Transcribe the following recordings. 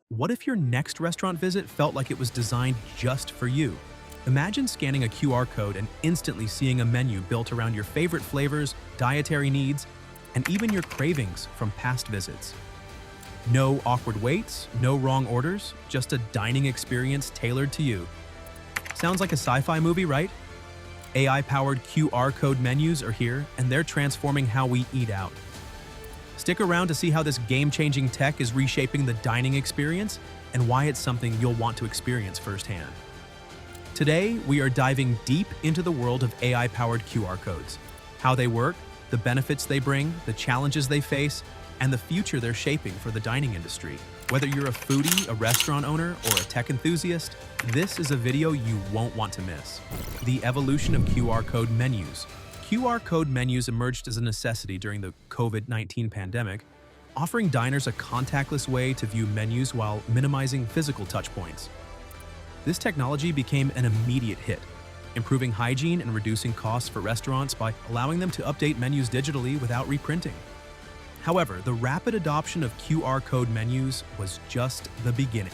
What if your next restaurant visit felt like it was designed just for you? Imagine scanning a QR code and instantly seeing a menu built around your favorite flavors, dietary needs, and even your cravings from past visits. No awkward waits, no wrong orders, just a dining experience tailored to you. Sounds like a sci-fi movie, right? AI-powered QR code menus are here, and they're transforming how we eat out. Stick around to see how this game-changing tech is reshaping the dining experience and why it's something you'll want to experience firsthand. Today, we are diving deep into the world of AI-powered QR codes, how they work, the benefits they bring, the challenges they face, and the future they're shaping for the dining industry. Whether you're a foodie, a restaurant owner, or a tech enthusiast, this is a video you won't want to miss. The evolution of QR code menus. QR code menus emerged as a necessity during the COVID-19 pandemic, offering diners a contactless way to view menus while minimizing physical touchpoints. This technology became an immediate hit, improving hygiene and reducing costs for restaurants by allowing them to update menus digitally without reprinting. However, the rapid adoption of QR code menus was just the beginning.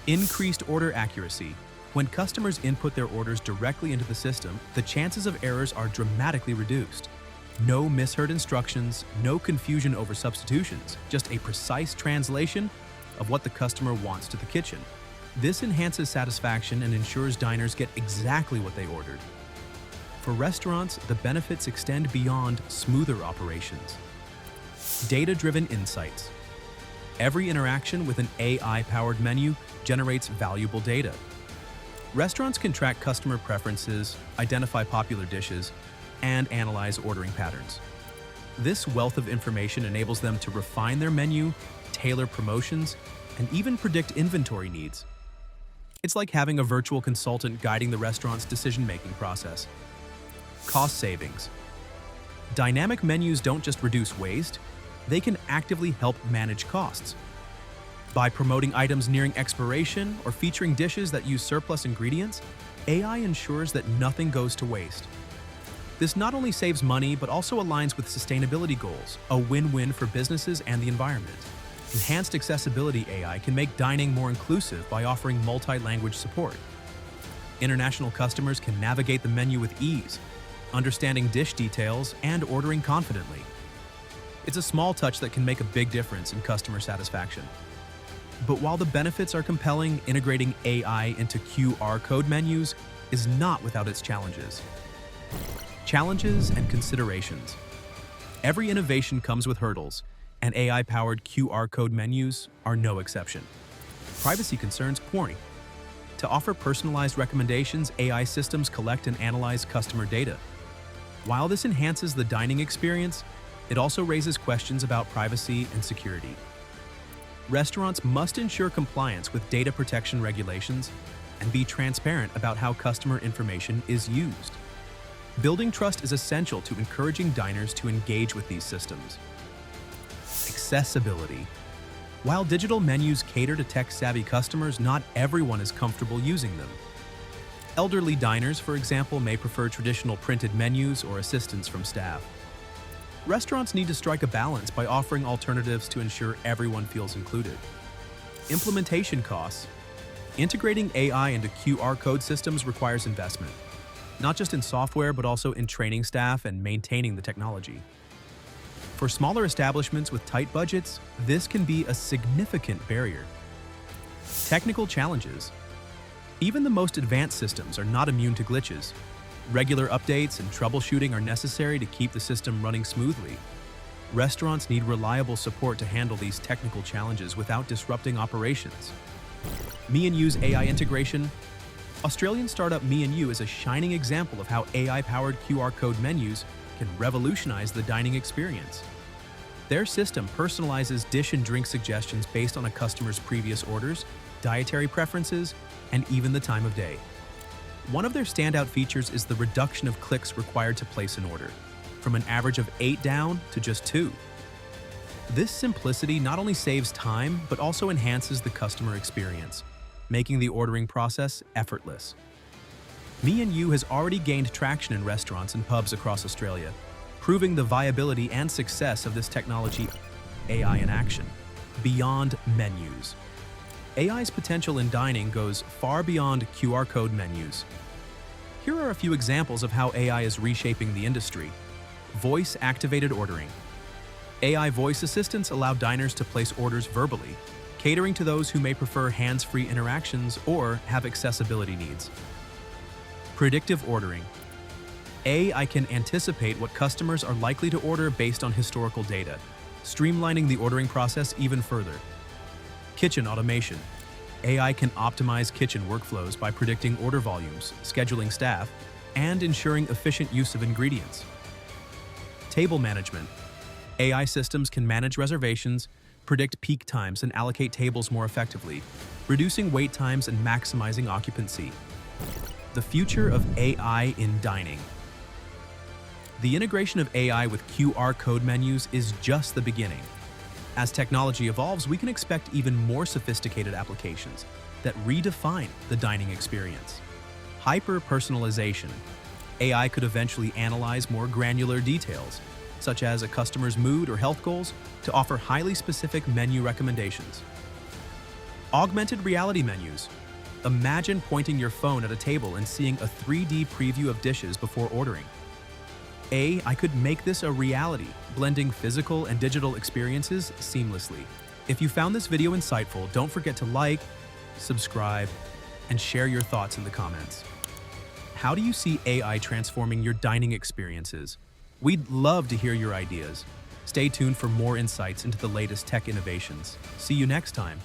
Increased order accuracy. When customers input their orders directly into the system, the chances of errors are dramatically reduced. No misheard instructions, no confusion over substitutions, just a precise translation of what the customer wants to the kitchen. This enhances satisfaction and ensures diners get exactly what they ordered. For restaurants, the benefits extend beyond smoother operations. Data-driven insights. Every interaction with an AI-powered menu generates valuable data. Restaurants can track customer preferences, identify popular dishes, and analyze ordering patterns. This wealth of information enables them to refine their menu, tailor promotions, and even predict inventory needs. It's like having a virtual consultant guiding the restaurant's decision-making process. Cost savings. Dynamic menus don't just reduce waste, they can actively help manage costs. By promoting items nearing expiration or featuring dishes that use surplus ingredients, AI ensures that nothing goes to waste. This not only saves money, but also aligns with sustainability goals, a win-win for businesses and the environment. Enhanced accessibility AI can make dining more inclusive by offering multi-language support. International customers can navigate the menu with ease, understanding dish details and ordering confidently. It's a small touch that can make a big difference in customer satisfaction. But while the benefits are compelling, integrating AI into QR code menus is not without its challenges. Challenges and considerations. Every innovation comes with hurdles, and AI-powered QR code menus are no exception. Privacy concerns point. To offer personalized recommendations, AI systems collect and analyze customer data. While this enhances the dining experience, it also raises questions about privacy and security. Restaurants must ensure compliance with data protection regulations and be transparent about how customer information is used. Building trust is essential to encouraging diners to engage with these systems. Accessibility. While digital menus cater to tech-savvy customers, not everyone is comfortable using them. Elderly diners, for example, may prefer traditional printed menus or assistance from staff. Restaurants need to strike a balance by offering alternatives to ensure everyone feels included. Implementation costs. Integrating AI into QR code systems requires investment, not just in software, but also in training staff and maintaining the technology. For smaller establishments with tight budgets, this can be a significant barrier. Technical challenges. Even the most advanced systems are not immune to glitches. Regular updates and troubleshooting are necessary to keep the system running smoothly. Restaurants need reliable support to handle these technical challenges without disrupting operations. Me&U's AI integration. Australian startup Me&U is a shining example of how AI-powered QR code menus can revolutionize the dining experience. Their system personalizes dish and drink suggestions based on a customer's previous orders, dietary preferences, and even the time of day. One of their standout features is the reduction of clicks required to place an order, from an average of 8 down to just 2. This simplicity not only saves time, but also enhances the customer experience, making the ordering process effortless. Me&U has already gained traction in restaurants and pubs across Australia, proving the viability and success of this technology. AI in action, beyond menus. AI's potential in dining goes far beyond QR code menus. Here are a few examples of how AI is reshaping the industry. Voice-activated ordering. AI voice assistants allow diners to place orders verbally, catering to those who may prefer hands-free interactions or have accessibility needs. Predictive ordering. AI can anticipate what customers are likely to order based on historical data, streamlining the ordering process even further. Kitchen automation. AI can optimize kitchen workflows by predicting order volumes, scheduling staff, and ensuring efficient use of ingredients. Table management. AI systems can manage reservations, predict peak times, and allocate tables more effectively, reducing wait times and maximizing occupancy. The future of AI in dining. The integration of AI with QR code menus is just the beginning. As technology evolves, we can expect even more sophisticated applications that redefine the dining experience. Hyper-personalization. AI could eventually analyze more granular details, such as a customer's mood or health goals, to offer highly specific menu recommendations. Augmented reality menus. Imagine pointing your phone at a table and seeing a 3D preview of dishes before ordering. I could make this a reality, blending physical and digital experiences seamlessly. If you found this video insightful, don't forget to like, subscribe, and share your thoughts in the comments. How do you see AI transforming your dining experiences? We'd love to hear your ideas. Stay tuned for more insights into the latest tech innovations. See you next time.